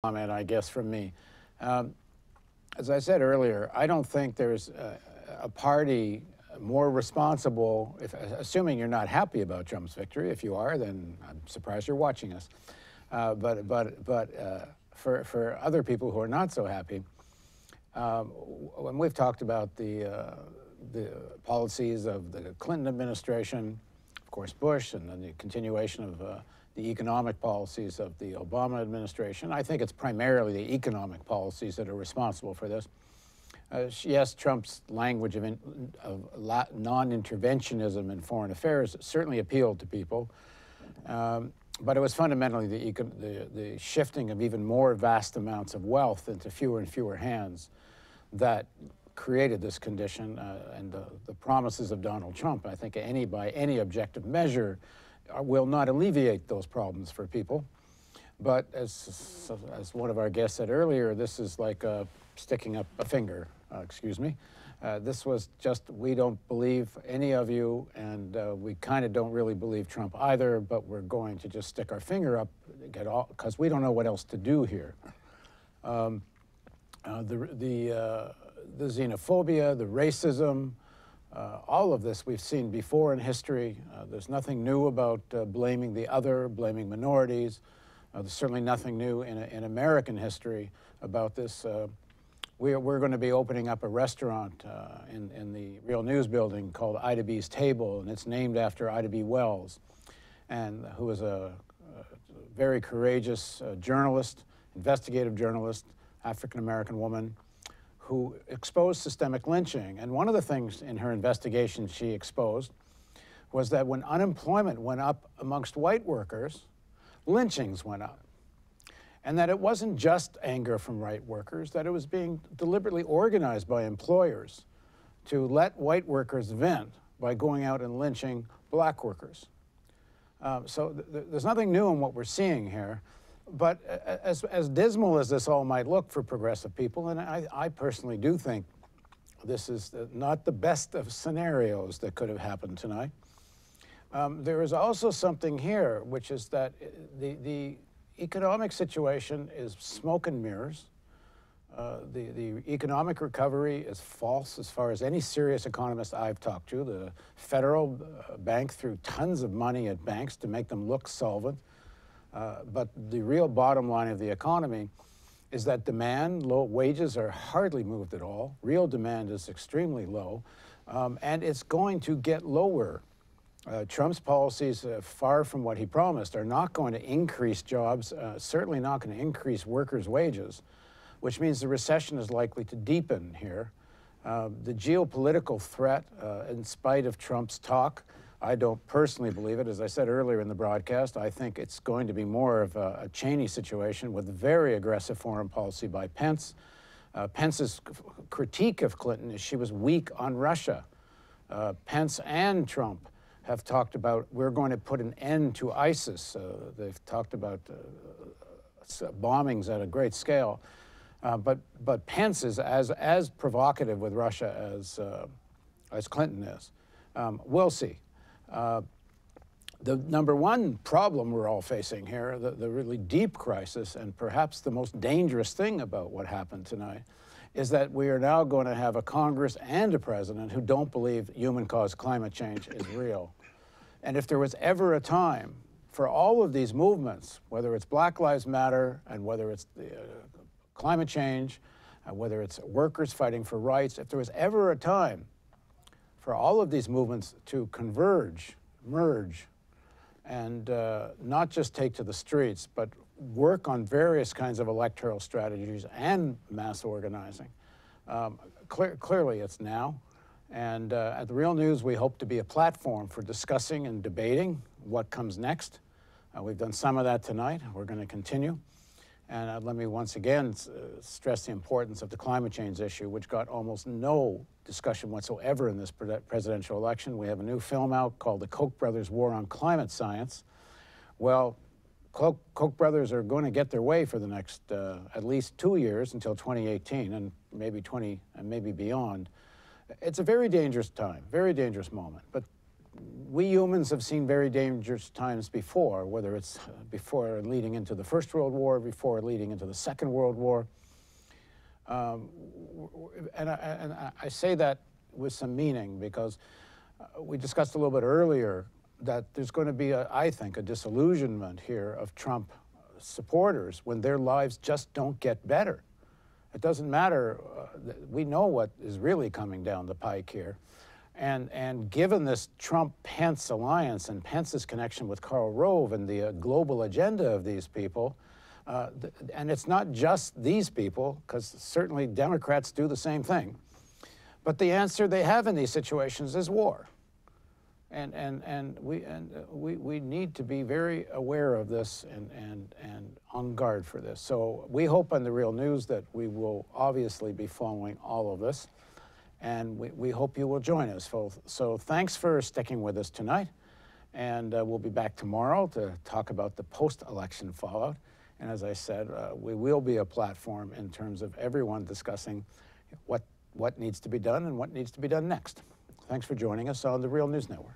Comment, I guess, from me. Um, as I said earlier, I don't think there's a party more responsible, assuming you're not happy about Trump's victory. If you are, then I'm surprised you're watching us. For other people who are not so happy, when we've talked about the policies of the Clinton administration, of course Bush, and then the continuation of the economic policies of the Obama administration. I think it's primarily the economic policies that are responsible for this. Yes, Trump's language of non-interventionism in foreign affairs certainly appealed to people, but it was fundamentally the shifting of even more vast amounts of wealth into fewer and fewer hands that created this condition, and the promises of Donald Trump, I think by any objective measure, will not alleviate those problems for people. But as one of our guests said earlier, this is like sticking up a finger, excuse me. This was just, we don't believe any of you, and we kind of don't really believe Trump either, but we're going to just stick our finger up, because we don't know what else to do here. The xenophobia, the racism, all of this we've seen before in history. There's nothing new about blaming the other, blaming minorities. There's certainly nothing new in American history about this. We're going to be opening up a restaurant in the Real News building called Ida B's Table, and it's named after Ida B. Wells, and who was a very courageous journalist, investigative journalist, African-American woman, who exposed systemic lynching. And one of the things in her investigation she exposed was that when unemployment went up amongst white workers, lynchings went up. And that it wasn't just anger from white workers, that it was being deliberately organized by employers to let white workers vent by going out and lynching black workers. So there's nothing new in what we're seeing here. But as dismal as this all might look for progressive people, and I personally do think this is not the best of scenarios that could have happened tonight, there is also something here, which is that the economic situation is smoke and mirrors. The economic recovery is false as far as any serious economist I've talked to. The federal bank threw tons of money at banks to make them look solvent. But the real bottom line of the economy is that demand, low wages are hardly moved at all. Real demand is extremely low, and it's going to get lower. Trump's policies, far from what he promised, are not going to increase jobs, certainly not going to increase workers' wages, which means the recession is likely to deepen here. The geopolitical threat, in spite of Trump's talk, I don't personally believe it. As I said earlier in the broadcast, I think it's going to be more of a Cheney situation with very aggressive foreign policy by Pence. Pence's critique of Clinton is she was weak on Russia. Pence and Trump have talked about, we're going to put an end to ISIS. They've talked about bombings at a great scale. But Pence is as provocative with Russia as Clinton is. We'll see. The number one problem we're all facing here, the really deep crisis, and perhaps the most dangerous thing about what happened tonight, is that we are now going to have a Congress and a president who don't believe human-caused climate change is real. And if there was ever a time for all of these movements, whether it's Black Lives Matter and whether it's climate change, whether it's workers fighting for rights, if there was ever a time for all of these movements to converge, merge, and not just take to the streets, but work on various kinds of electoral strategies and mass organizing. Clearly it's now. And at the Real News, we hope to be a platform for discussing and debating what comes next. We've done some of that tonight. We're going to continue. And let me once again stress the importance of the climate change issue, which got almost no discussion whatsoever in this presidential election. We have a new film out called The Koch Brothers' War on Climate Science. Well, Koch brothers are going to get their way for the next at least 2 years until 2018 and maybe beyond. It's a very dangerous time, very dangerous moment. But we humans have seen very dangerous times before, whether it's before leading into the First World War, before leading into the Second World War. And I say that with some meaning because we discussed a little bit earlier that there's going to be, I think, a disillusionment here of Trump supporters when their lives just don't get better. It doesn't matter. We know what is really coming down the pike here. And given this Trump-Pence alliance and Pence's connection with Karl Rove and the global agenda of these people, and it's not just these people, because certainly Democrats do the same thing, but the answer they have in these situations is war. And we need to be very aware of this and on guard for this. So we hope on The Real News that we will obviously be following all of this, and we hope you will join us. So thanks for sticking with us tonight, and we'll be back tomorrow to talk about the post-election fallout. And as I said, we will be a platform in terms of everyone discussing what needs to be done and what needs to be done next. Thanks for joining us on the Real News Network.